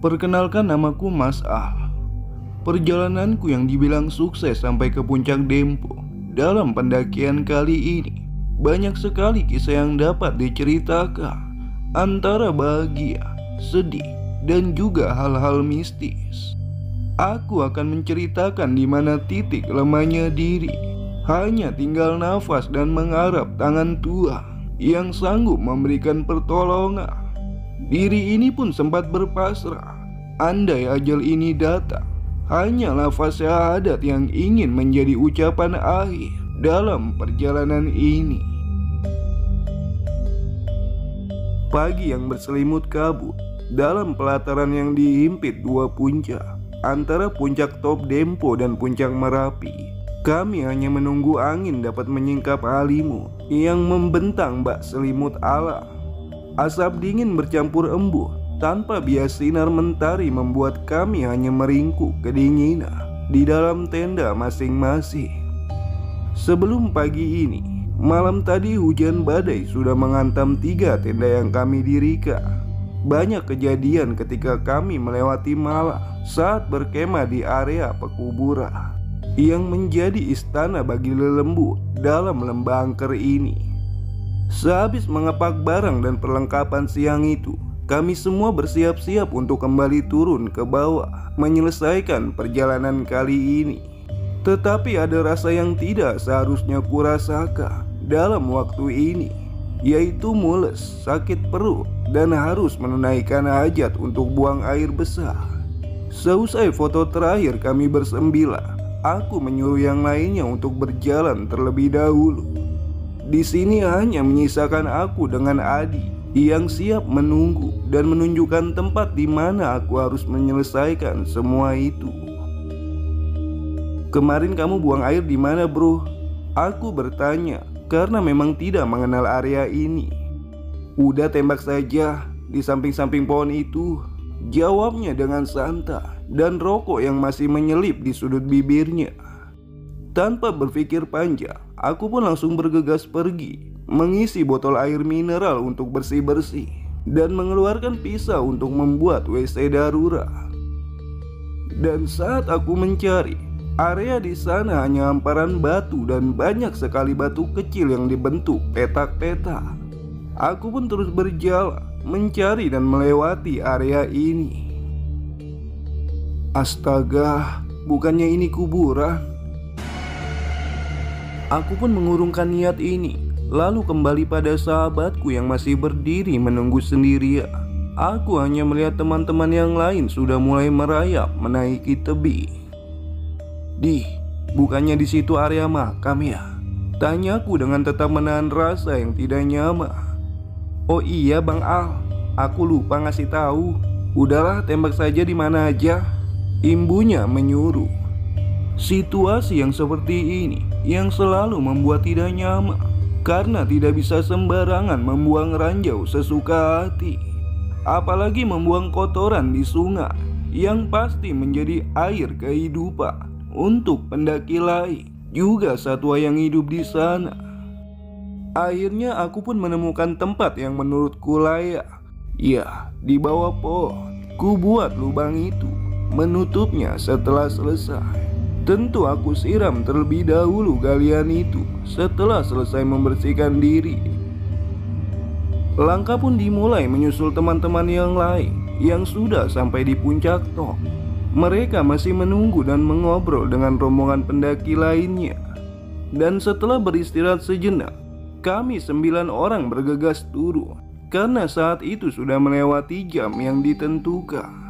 Perkenalkan, namaku Mas Al. Perjalananku yang dibilang sukses sampai ke puncak Dempo dalam pendakian kali ini, banyak sekali kisah yang dapat diceritakan, antara bahagia, sedih, dan juga hal-hal mistis. Aku akan menceritakan di mana titik lemahnya diri. Hanya tinggal nafas dan mengharap tangan Tuhan yang sanggup memberikan pertolongan. Diri ini pun sempat berpasrah. Andai ajal ini datang, hanya lafaz syahadat yang ingin menjadi ucapan akhir dalam perjalanan ini. Pagi yang berselimut kabut dalam pelataran yang dihimpit dua puncak, antara puncak Top Dempo dan puncak Merapi. Kami hanya menunggu angin dapat menyingkap halimun yang membentang bak selimut alam. Asap dingin bercampur embun tanpa bias sinar mentari membuat kami hanya meringkuk kedinginan di dalam tenda masing-masing. Sebelum pagi ini, malam tadi hujan badai sudah menghantam 3 tenda yang kami dirikan. Banyak kejadian ketika kami melewati malam saat berkemah di area pekuburan yang menjadi istana bagi lelembut dalam lembah angker ini. Sehabis mengepak barang dan perlengkapan siang itu, kami semua bersiap-siap untuk kembali turun ke bawah menyelesaikan perjalanan kali ini. Tetapi ada rasa yang tidak seharusnya kurasakan dalam waktu ini, yaitu mules, sakit perut, dan harus menunaikan hajat untuk buang air besar. Seusai foto terakhir kami bersembilan, aku menyuruh yang lainnya untuk berjalan terlebih dahulu. Di sini hanya menyisakan aku dengan Adi yang siap menunggu dan menunjukkan tempat di mana aku harus menyelesaikan semua itu. "Kemarin kamu buang air di mana, bro?" Aku bertanya karena memang tidak mengenal area ini. "Udah tembak saja di samping-samping pohon itu," jawabnya dengan santai dan rokok yang masih menyelip di sudut bibirnya. Tanpa berpikir panjang, aku pun langsung bergegas pergi mengisi botol air mineral untuk bersih-bersih dan mengeluarkan pisau untuk membuat WC darurat. Dan saat aku mencari, area di sana hanya hamparan batu dan banyak sekali batu kecil yang dibentuk petak-petak. Aku pun terus berjalan mencari dan melewati area ini. Astaga, bukannya ini kuburan? Aku pun mengurungkan niat ini, lalu kembali pada sahabatku yang masih berdiri menunggu sendirian. Aku hanya melihat teman-teman yang lain sudah mulai merayap menaiki tebing. "Di, bukannya di situ area makam ya?" tanyaku dengan tetap menahan rasa yang tidak nyaman. "Oh iya Bang Al, aku lupa ngasih tahu. Udahlah, tembak saja di mana aja," imbunya menyuruh. Situasi yang seperti ini yang selalu membuat tidak nyaman, karena tidak bisa sembarangan membuang ranjau sesuka hati, apalagi membuang kotoran di sungai yang pasti menjadi air kehidupan untuk pendaki lain, juga satwa yang hidup di sana. Akhirnya aku pun menemukan tempat yang menurutku layak. Ya, di bawah pohon, ku buat lubang itu, menutupnya setelah selesai. Tentu aku siram terlebih dahulu galian itu setelah selesai membersihkan diri. Langkah pun dimulai menyusul teman-teman yang lain yang sudah sampai di puncak top. Mereka masih menunggu dan mengobrol dengan rombongan pendaki lainnya. Dan setelah beristirahat sejenak, kami 9 orang bergegas turun, karena saat itu sudah melewati jam yang ditentukan.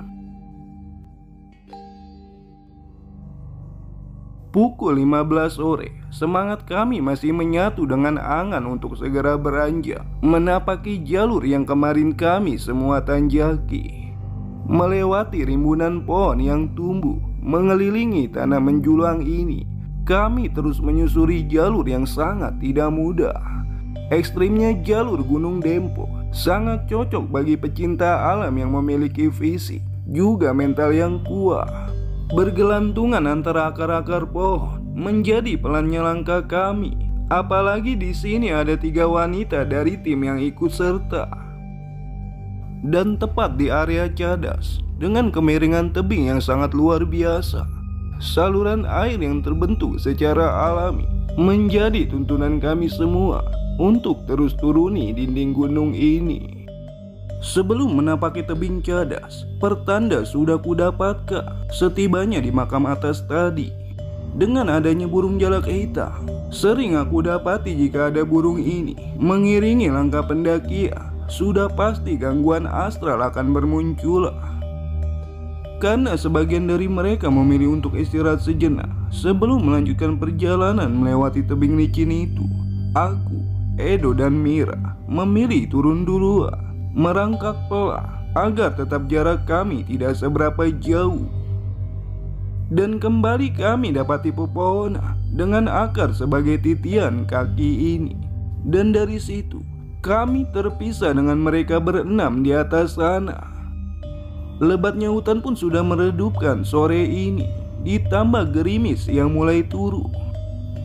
Pukul 15 sore, semangat kami masih menyatu dengan angan untuk segera beranjak menapaki jalur yang kemarin kami semua tanjaki. Melewati rimbunan pohon yang tumbuh mengelilingi tanah menjulang ini, kami terus menyusuri jalur yang sangat tidak mudah. Ekstrimnya jalur Gunung Dempo sangat cocok bagi pecinta alam yang memiliki fisik juga mental yang kuat. Bergelantungan antara akar-akar pohon menjadi pelannya langkah kami. Apalagi di sini ada 3 wanita dari tim yang ikut serta. dan tepat di area cadas dengan kemiringan tebing yang sangat luar biasa. Saluran air yang terbentuk secara alami menjadi tuntunan kami semua untuk terus turuni dinding gunung ini. Sebelum menapaki tebing cadas, pertanda sudah kudapatkah setibanya di makam atas tadi. Dengan adanya burung jalak hitam, sering aku dapati jika ada burung ini mengiringi langkah pendakian, sudah pasti gangguan astral akan bermunculan. Karena sebagian dari mereka memilih untuk istirahat sejenak sebelum melanjutkan perjalanan melewati tebing licin itu, aku, Edo dan Mira memilih turun duluan, merangkak pelan agar tetap jarak kami tidak seberapa jauh. Dan kembali kami dapati pepohonan dengan akar sebagai titian kaki ini. Dan dari situ kami terpisah dengan mereka berenam di atas sana. Lebatnya hutan pun sudah meredupkan sore ini, ditambah gerimis yang mulai turun.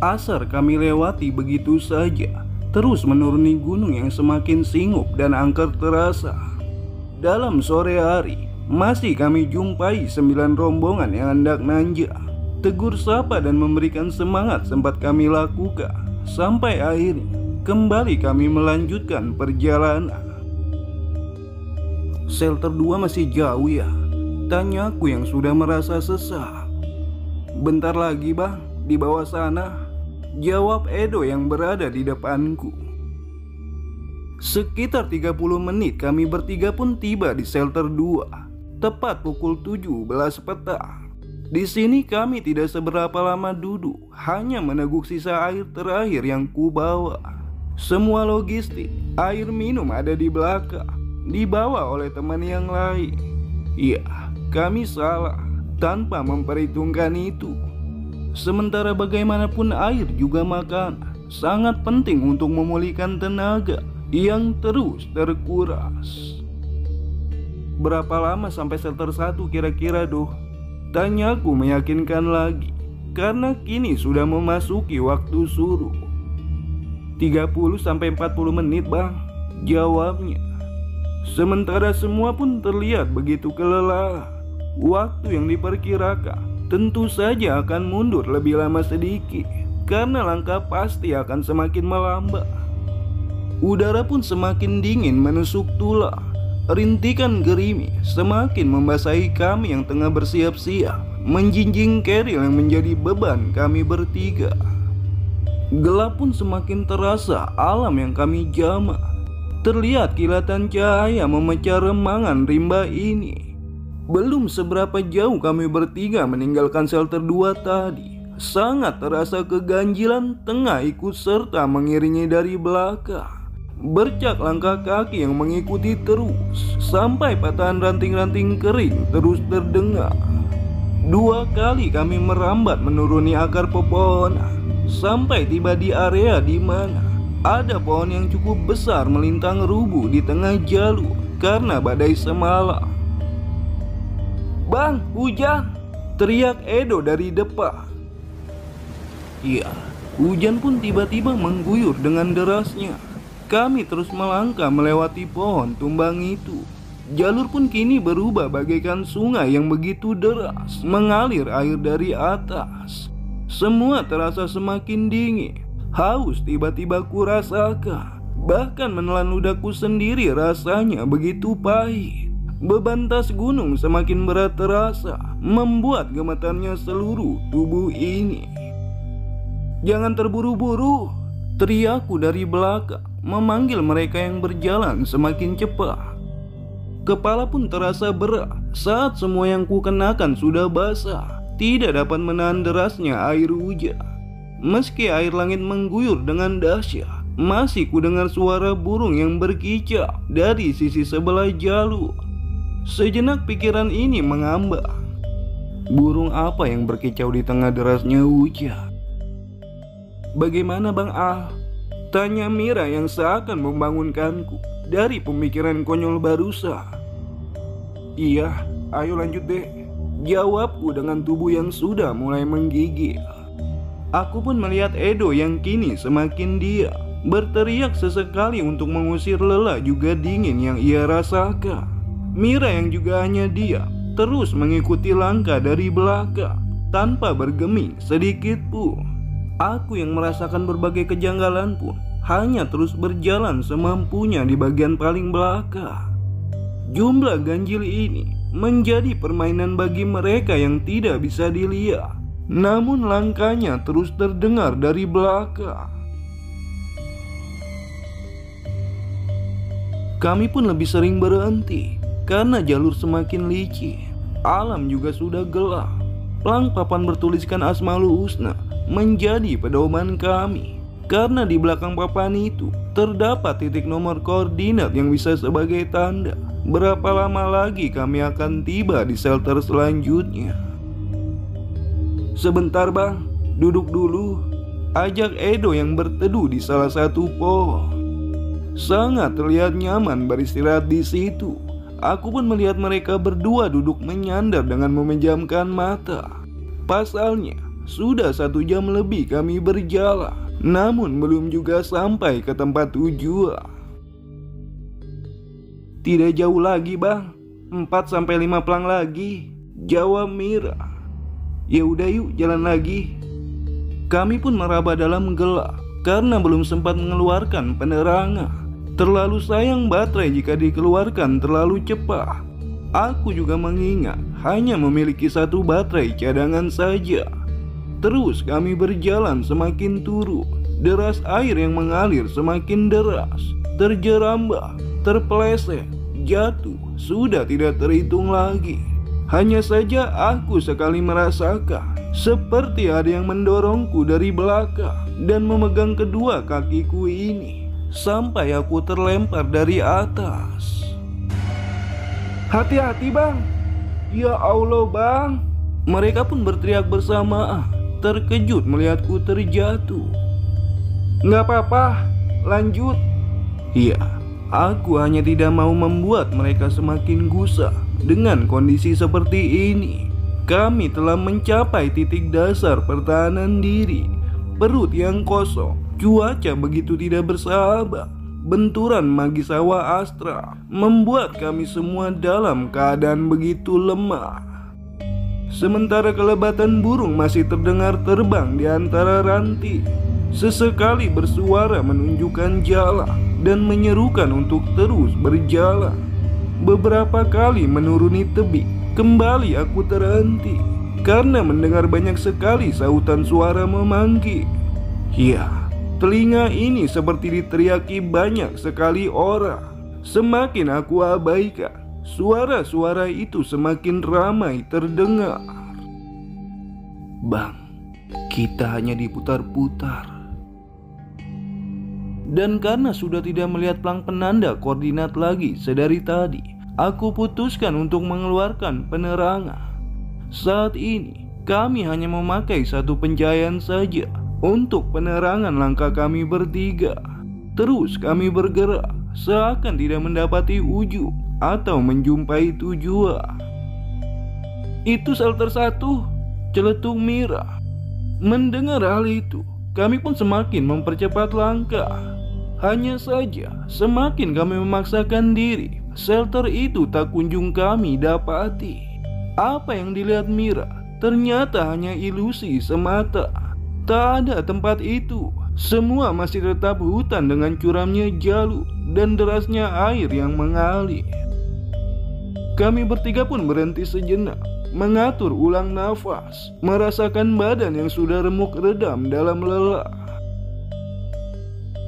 Asar kami lewati begitu saja, terus menuruni gunung yang semakin singup dan angker terasa. Dalam sore hari masih kami jumpai 9 rombongan yang hendak nanjak. Tegur sapa dan memberikan semangat sempat kami lakukan, sampai akhirnya kembali kami melanjutkan perjalanan. Shelter 2 masih jauh ya? Tanyaku yang sudah merasa sesak. Bentar lagi bang, di bawah sana, jawab Edo yang berada di depanku. Sekitar 30 menit kami bertiga pun tiba di shelter 2, tepat pukul 17 petang. Di sini kami tidak seberapa lama duduk, hanya meneguk sisa air terakhir yang kubawa. Semua logistik, air minum ada di belakang, dibawa oleh teman yang lain. Ya, kami salah tanpa memperhitungkan itu. Sementara bagaimanapun air juga makanan sangat penting untuk memulihkan tenaga yang terus terkuras. Berapa lama sampai shelter 1 kira-kira doh? Tanyaku meyakinkan lagi, karena kini sudah memasuki waktu suruh. 30-40 menit bang, jawabnya. Sementara semua pun terlihat begitu kelelahan. Waktu yang diperkirakan tentu saja akan mundur lebih lama sedikit, karena langkah pasti akan semakin melambat. Udara pun semakin dingin menusuk tulang. Rintikan gerimis semakin membasahi kami yang tengah bersiap-siap menjinjing keril yang menjadi beban kami bertiga. Gelap pun semakin terasa alam yang kami jamah. Terlihat kilatan cahaya memecah remangan rimba ini. Belum seberapa jauh kami bertiga meninggalkan shelter 2 tadi, sangat terasa keganjilan tengah ikut serta mengiringi dari belakang. Bercak langkah kaki yang mengikuti terus sampai patahan ranting-ranting kering terus terdengar. 2 kali kami merambat menuruni akar pepohonan sampai tiba di area di mana ada pohon yang cukup besar melintang rubuh di tengah jalur karena badai semalam. "Bang, hujan!" teriak Edo dari depan. Iya, hujan pun tiba-tiba mengguyur dengan derasnya. Kami terus melangkah melewati pohon tumbang itu. Jalur pun kini berubah bagaikan sungai yang begitu deras mengalir air dari atas. Semua terasa semakin dingin. Haus tiba-tiba kurasakan. Bahkan menelan ludahku sendiri rasanya begitu pahit. Beban tas gunung semakin berat terasa, membuat gemetarnya seluruh tubuh ini. "Jangan terburu-buru," teriakku dari belakang, memanggil mereka yang berjalan semakin cepat. Kepala pun terasa berat saat semua yang kukenakan sudah basah, tidak dapat menahan derasnya air hujan. Meski air langit mengguyur dengan dahsyat, masih kudengar suara burung yang berkicau dari sisi sebelah jalur. Sejenak pikiran ini mengambang. Burung apa yang berkicau di tengah derasnya hujan? "Bagaimana Bang Al?" tanya Mira yang seakan membangunkanku dari pemikiran konyol barusan. "Iya, ayo lanjut deh," jawabku dengan tubuh yang sudah mulai menggigil. Aku pun melihat Edo yang kini semakin diam, berteriak sesekali untuk mengusir lelah juga dingin yang ia rasakan. Mira yang juga hanya diam, terus mengikuti langkah dari belakang tanpa bergeming sedikit pun. Aku yang merasakan berbagai kejanggalan pun hanya terus berjalan semampunya di bagian paling belakang. Jumlah ganjil ini menjadi permainan bagi mereka yang tidak bisa dilihat, namun langkahnya terus terdengar dari belakang. Kami pun lebih sering berhenti karena jalur semakin licin. Alam juga sudah gelap. Plang papan bertuliskan Asmaul Husna menjadi pedoman kami, karena di belakang papan itu terdapat titik nomor koordinat yang bisa sebagai tanda berapa lama lagi kami akan tiba di shelter selanjutnya. Sebentar bang, duduk dulu, ajak Edo yang berteduh di salah satu pohon. Sangat terlihat nyaman beristirahat di situ. Aku pun melihat mereka berdua duduk menyandar dengan memejamkan mata. Pasalnya, sudah 1 jam lebih kami berjalan, namun belum juga sampai ke tempat tujuan. Tidak jauh lagi bang, 4-5 plang lagi, jawab Mira. Ya udah yuk jalan lagi. Kami pun meraba dalam gelap karena belum sempat mengeluarkan penerangan. Terlalu sayang baterai jika dikeluarkan terlalu cepat. Aku juga mengingat hanya memiliki 1 baterai cadangan saja. Terus kami berjalan semakin turun. Deras air yang mengalir semakin deras. Terjerambah, terpeleset, jatuh, sudah tidak terhitung lagi. Hanya saja aku sekali merasakan seperti ada yang mendorongku dari belakang dan memegang kedua kakiku ini sampai aku terlempar dari atas. Hati-hati bang. Ya Allah bang. Mereka pun berteriak bersamaan, terkejut melihatku terjatuh. Nggak apa-apa, lanjut. Iya, aku hanya tidak mau membuat mereka semakin gusar dengan kondisi seperti ini. Kami telah mencapai titik dasar pertahanan diri. Perut yang kosong, cuaca begitu tidak bersahabat, benturan magis hawa astral membuat kami semua dalam keadaan begitu lemah. Sementara kelebatan burung masih terdengar terbang di antara ranting, sesekali bersuara menunjukkan jalan dan menyerukan untuk terus berjalan. Beberapa kali menuruni tebing, kembali aku terhenti karena mendengar banyak sekali sautan suara memanggil. Ya, telinga ini seperti diteriaki banyak sekali orang. Semakin aku abaikan, suara-suara itu semakin ramai terdengar. Bang, kita hanya diputar-putar. Dan karena sudah tidak melihat plang penanda koordinat lagi sedari tadi, aku putuskan untuk mengeluarkan penerangan. Saat ini, kami hanya memakai 1 pencahayaan saja untuk penerangan langkah kami bertiga. Terus kami bergerak seakan tidak mendapati ujung atau menjumpai tujuan. Itu shelter 1, celetuk Mira. Mendengar hal itu, kami pun semakin mempercepat langkah. Hanya saja, semakin kami memaksakan diri, shelter itu tak kunjung kami dapati. Apa yang dilihat Mira ternyata hanya ilusi semata. Tak ada tempat itu. Semua masih tetap hutan dengan curamnya jalur dan derasnya air yang mengalir. Kami bertiga pun berhenti sejenak, mengatur ulang nafas, merasakan badan yang sudah remuk redam dalam lelah.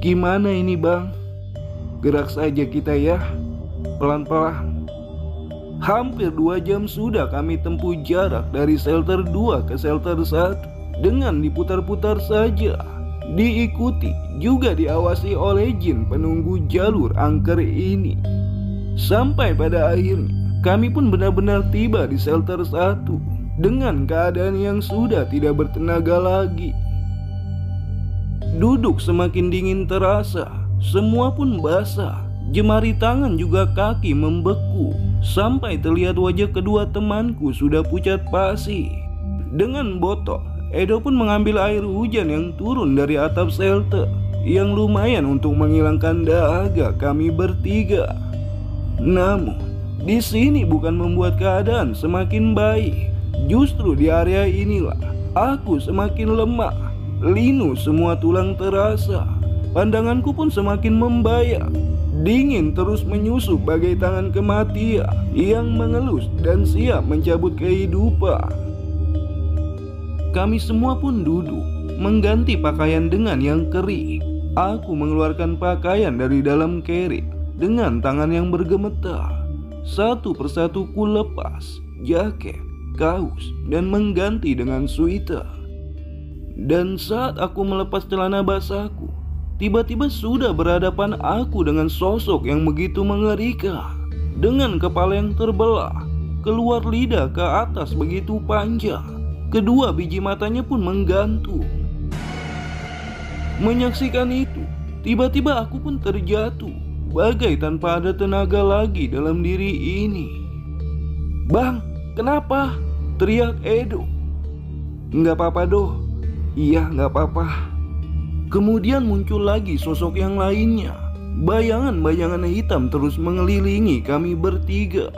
Gimana ini bang? Gerak saja kita ya, pelan-pelan. Hampir 2 jam sudah kami tempuh jarak dari shelter 2 ke shelter 1 dengan diputar-putar saja. Diikuti juga diawasi oleh jin penunggu jalur angker ini. Sampai pada akhirnya kami pun benar-benar tiba di shelter 1 dengan keadaan yang sudah tidak bertenaga lagi. Duduk semakin dingin terasa, semua pun basah. Jemari tangan juga kaki membeku, sampai terlihat wajah kedua temanku sudah pucat pasi. Dengan botol, Edo pun mengambil air hujan yang turun dari atap shelter, yang lumayan untuk menghilangkan dahaga kami bertiga. Namun, di sini bukan membuat keadaan semakin baik. Justru di area inilah aku semakin lemah. Linu semua tulang terasa. Pandanganku pun semakin membayang. Dingin terus menyusup bagai tangan kematian yang mengelus dan siap mencabut kehidupan. Kami semua pun duduk, mengganti pakaian dengan yang kering. Aku mengeluarkan pakaian dari dalam kerek dengan tangan yang bergemetar. Satu persatu ku lepas jaket, kaos, dan mengganti dengan sweater. Dan saat aku melepas celana basahku, tiba-tiba sudah berhadapan aku dengan sosok yang begitu mengerikan. Dengan kepala yang terbelah, keluar lidah ke atas begitu panjang. Kedua biji matanya pun menggantung. Menyaksikan itu, tiba-tiba aku pun terjatuh, bagai tanpa ada tenaga lagi dalam diri ini. "Bang, kenapa?" teriak Edo. "Nggak apa-apa doh." "Iya, nggak apa-apa." Kemudian muncul lagi sosok yang lainnya. Bayangan-bayangan hitam terus mengelilingi kami bertiga.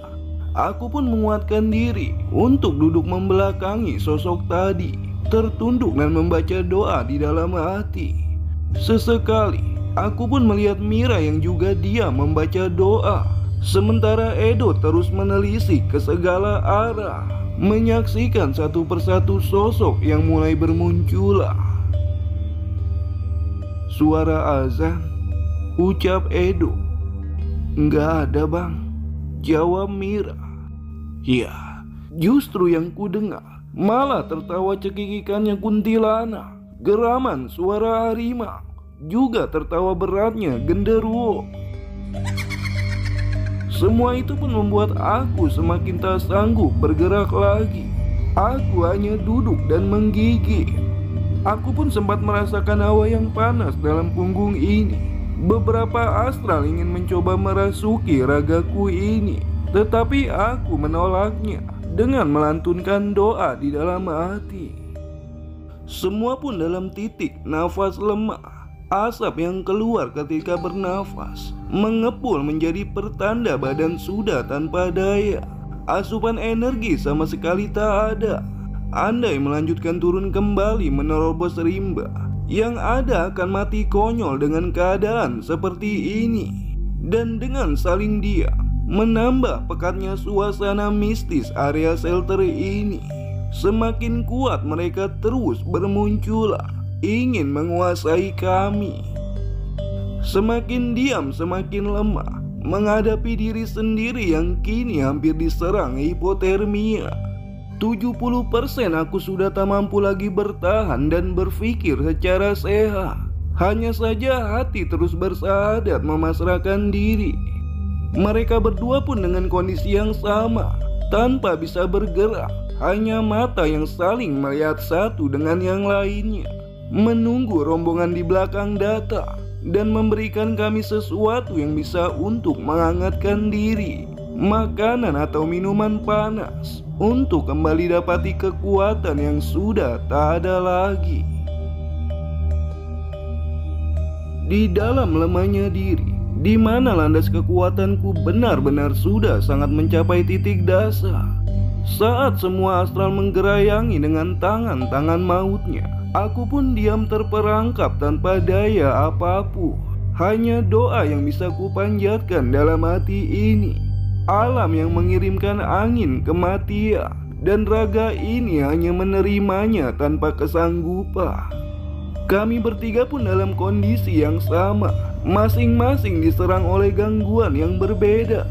Aku pun menguatkan diri untuk duduk membelakangi sosok tadi, tertunduk dan membaca doa di dalam hati. Sesekali aku pun melihat Mira yang juga diam membaca doa. Sementara Edo terus menelisik ke segala arah, menyaksikan satu persatu sosok yang mulai bermunculan. "Suara azan," ucap Edo. "Nggak ada bang," jawab Mira. Ya, justru yang ku dengar malah tertawa cekikikannya kuntilanak, geraman suara harimau, juga tertawa beratnya genderuwo. Semua itu pun membuat aku semakin tak sanggup bergerak lagi. Aku hanya duduk dan menggigil. Aku pun sempat merasakan hawa yang panas dalam punggung ini. Beberapa astral ingin mencoba merasuki ragaku ini, tetapi aku menolaknya dengan melantunkan doa di dalam hati. Semua pun dalam titik nafas lemah. Asap yang keluar ketika bernafas mengepul menjadi pertanda badan sudah tanpa daya. Asupan energi sama sekali tak ada. Andai melanjutkan turun kembali menerobos rimba, yang ada akan mati konyol dengan keadaan seperti ini. Dan dengan saling diam, menambah pekatnya suasana mistis area shelter ini. Semakin kuat mereka terus bermunculan, ingin menguasai kami. Semakin diam semakin lemah, menghadapi diri sendiri yang kini hampir diserang hipotermia. 70% aku sudah tak mampu lagi bertahan dan berpikir secara sehat. Hanya saja hati terus bersahadat memasrahkan diri. Mereka berdua pun dengan kondisi yang sama, tanpa bisa bergerak, hanya mata yang saling melihat satu dengan yang lainnya, menunggu rombongan di belakang datang dan memberikan kami sesuatu yang bisa untuk menghangatkan diri, makanan atau minuman panas, untuk kembali dapati kekuatan yang sudah tak ada lagi. Di dalam lemahnya diri, di mana landas kekuatanku benar-benar sudah sangat mencapai titik dasar, saat semua astral menggerayangi dengan tangan-tangan mautnya, aku pun diam terperangkap tanpa daya apapun. Hanya doa yang bisa kupanjatkan dalam hati ini. Alam yang mengirimkan angin kematian, dan raga ini hanya menerimanya tanpa kesanggupan. Kami bertiga pun dalam kondisi yang sama, masing-masing diserang oleh gangguan yang berbeda.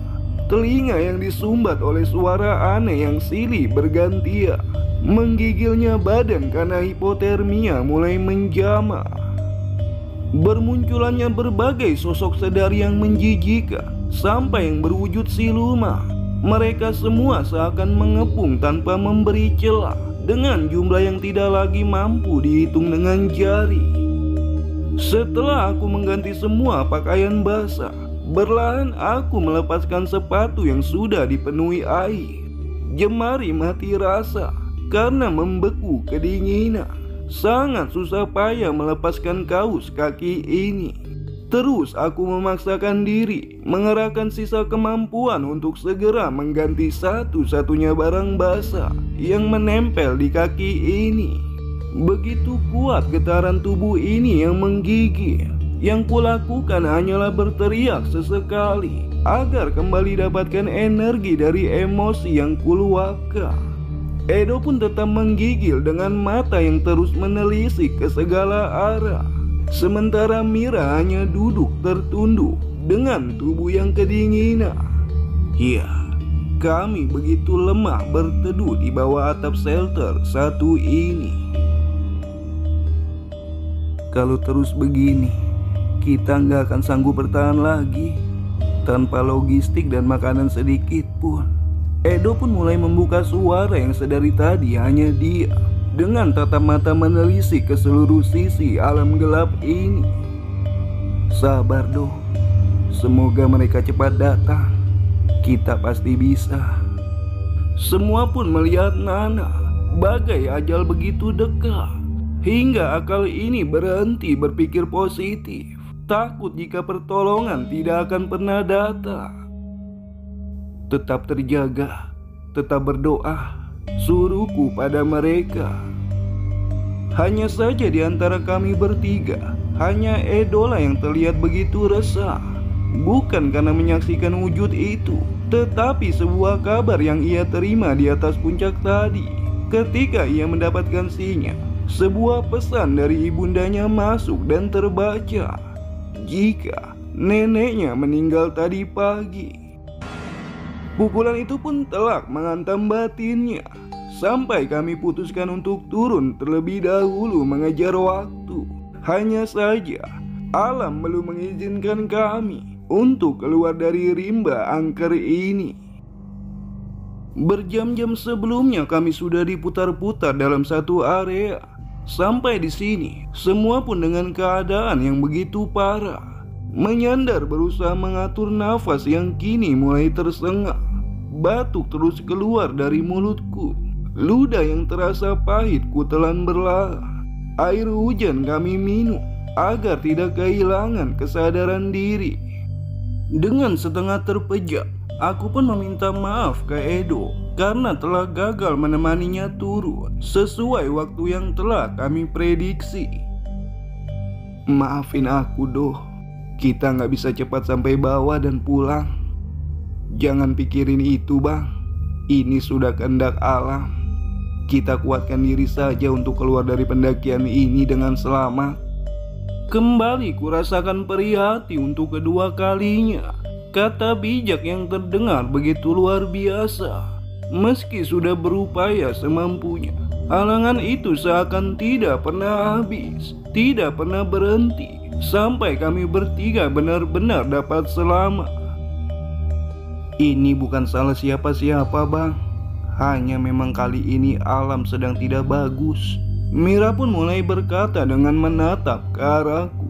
Telinga yang disumbat oleh suara aneh yang silih bergantian. Menggigilnya badan karena hipotermia mulai menjamah. Bermunculannya berbagai sosok sedari yang menjijikkan, sampai yang berwujud siluman. Mereka semua seakan mengepung tanpa memberi celah, dengan jumlah yang tidak lagi mampu dihitung dengan jari. Setelah aku mengganti semua pakaian basah, berlahan aku melepaskan sepatu yang sudah dipenuhi air. Jemari mati rasa karena membeku kedinginan. Sangat susah payah melepaskan kaus kaki ini. Terus aku memaksakan diri mengerahkan sisa kemampuan untuk segera mengganti satu-satunya barang basah yang menempel di kaki ini. Begitu kuat getaran tubuh ini yang menggigil. Yang kulakukan hanyalah berteriak sesekali agar kembali dapatkan energi dari emosi yang kuluapkan. Edo pun tetap menggigil dengan mata yang terus menelisik ke segala arah. Sementara Mira hanya duduk tertunduk dengan tubuh yang kedinginan. Ya, kami begitu lemah berteduh di bawah atap shelter satu ini. Kalau terus begini, kita nggak akan sanggup bertahan lagi. Tanpa logistik dan makanan sedikit pun. Edo pun mulai membuka suara yang sedari tadi hanya dia. Dengan tatap mata menelisik ke seluruh sisi alam gelap ini. Sabar Do, semoga mereka cepat datang. Kita pasti bisa. Semua pun melihat Nana, bagai ajal begitu dekat. Hingga akal ini berhenti berpikir positif. Takut jika pertolongan tidak akan pernah datang. Tetap terjaga, tetap berdoa, suruhku pada mereka. Hanya saja di antara kami bertiga, hanya Edo lah yang terlihat begitu resah. Bukan karena menyaksikan wujud itu, tetapi sebuah kabar yang ia terima di atas puncak tadi. Ketika ia mendapatkan sinyal, sebuah pesan dari ibundanya masuk dan terbaca. Jika neneknya meninggal tadi pagi. Pukulan itu pun telak menghantam batinnya. Sampai kami putuskan untuk turun terlebih dahulu mengejar waktu. Hanya saja alam belum mengizinkan kami untuk keluar dari rimba angker ini. Berjam-jam sebelumnya kami sudah diputar-putar dalam satu area. Sampai di sini, semua pun dengan keadaan yang begitu parah. Menyandar berusaha mengatur nafas yang kini mulai tersengat. Batuk terus keluar dari mulutku. Ludah yang terasa pahit kutelan berlalah. Air hujan kami minum agar tidak kehilangan kesadaran diri. Dengan setengah terpejam, aku pun meminta maaf ke Edo karena telah gagal menemaninya turun sesuai waktu yang telah kami prediksi. Maafin aku Do, kita nggak bisa cepat sampai bawah dan pulang. Jangan pikirin itu Bang, ini sudah kehendak alam. Kita kuatkan diri saja untuk keluar dari pendakian ini dengan selamat. Kembali kurasakan perih hati untuk kedua kalinya. Kata bijak yang terdengar begitu luar biasa. Meski sudah berupaya semampunya, halangan itu seakan tidak pernah habis, tidak pernah berhenti, sampai kami bertiga benar-benar dapat selamat. Ini bukan salah siapa-siapa Bang, hanya memang kali ini alam sedang tidak bagus. Mira pun mulai berkata dengan menatap ke arahku.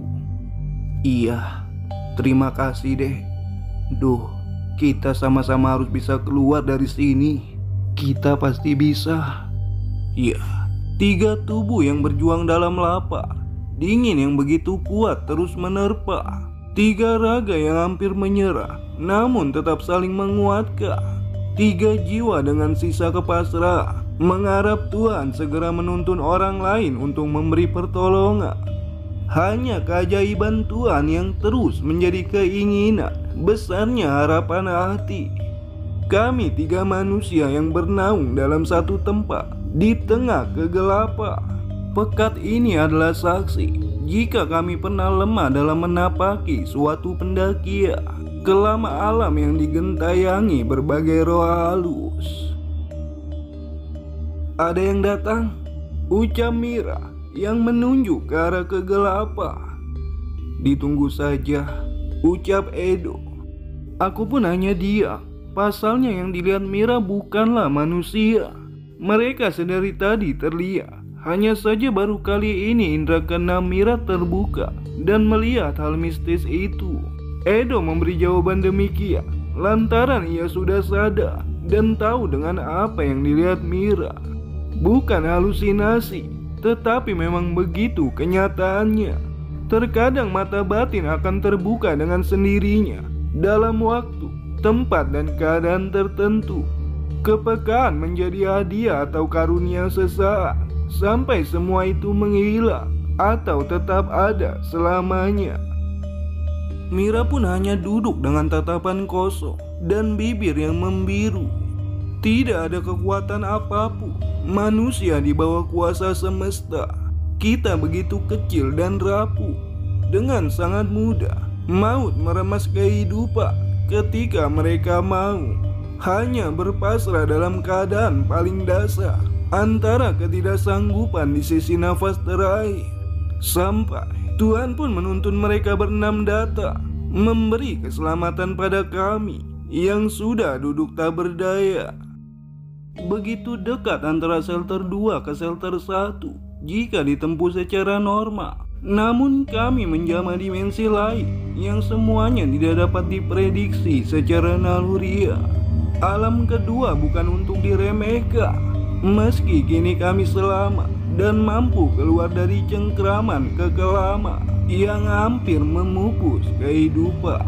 Iya, terima kasih deh. Duh, kita sama-sama harus bisa keluar dari sini. Kita pasti bisa. Ya, tiga tubuh yang berjuang dalam lapar. Dingin yang begitu kuat terus menerpa. Tiga raga yang hampir menyerah, namun tetap saling menguatkan. Tiga jiwa dengan sisa kepasrahan, mengharap Tuhan segera menuntun orang lain untuk memberi pertolongan. Hanya keajaiban Tuhan yang terus menjadi keinginan besarnya harapan hati. Kami tiga manusia yang bernaung dalam satu tempat di tengah kegelapan. Pekat ini adalah saksi jika kami pernah lemah dalam menapaki suatu pendakian ke lama alam yang digentayangi berbagai roh halus. Ada yang datang, ucap Mira yang menunjuk ke arah kegelapan. Ditunggu saja, ucap Edo. Aku pun hanya diam. Pasalnya yang dilihat Mira bukanlah manusia. Mereka sedari tadi terlihat. Hanya saja baru kali ini indera keenam Mira terbuka dan melihat hal mistis itu. Edo memberi jawaban demikian lantaran ia sudah sadar dan tahu dengan apa yang dilihat Mira. Bukan halusinasi, Tetapi memang begitu kenyataannya. Terkadang mata batin akan terbuka dengan sendirinya dalam waktu, tempat, dan keadaan tertentu. Kepekaan menjadi hadiah atau karunia sesaat, sampai semua itu menghilang atau tetap ada selamanya. Mira pun hanya duduk dengan tatapan kosong dan bibir yang membiru. Tidak ada kekuatan apapun. Manusia di bawah kuasa semesta. Kita begitu kecil dan rapuh. Dengan sangat mudah maut meremas kehidupan ketika mereka mau hanya berpasrah dalam keadaan paling dasar, antara ketidaksanggupan di sisi nafas terakhir. Sampai Tuhan pun menuntun mereka berenam datang, memberi keselamatan pada kami yang sudah duduk tak berdaya. Begitu dekat antara shelter 2 ke shelter 1 jika ditempuh secara normal. Namun kami menjamah dimensi lain yang semuanya tidak dapat diprediksi secara naluriah. Alam kedua bukan untuk diremehkan. Meski kini kami selamat dan mampu keluar dari cengkraman kekelaman yang hampir memupus kehidupan.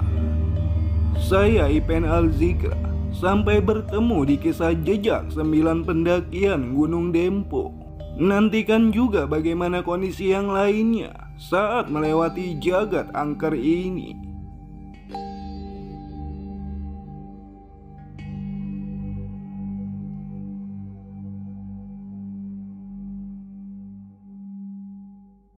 Saya Ipen Alzikra. Sampai bertemu di kisah jejak 9 pendakian Gunung Dempo. Nantikan juga bagaimana kondisi yang lainnya saat melewati jagat angker ini.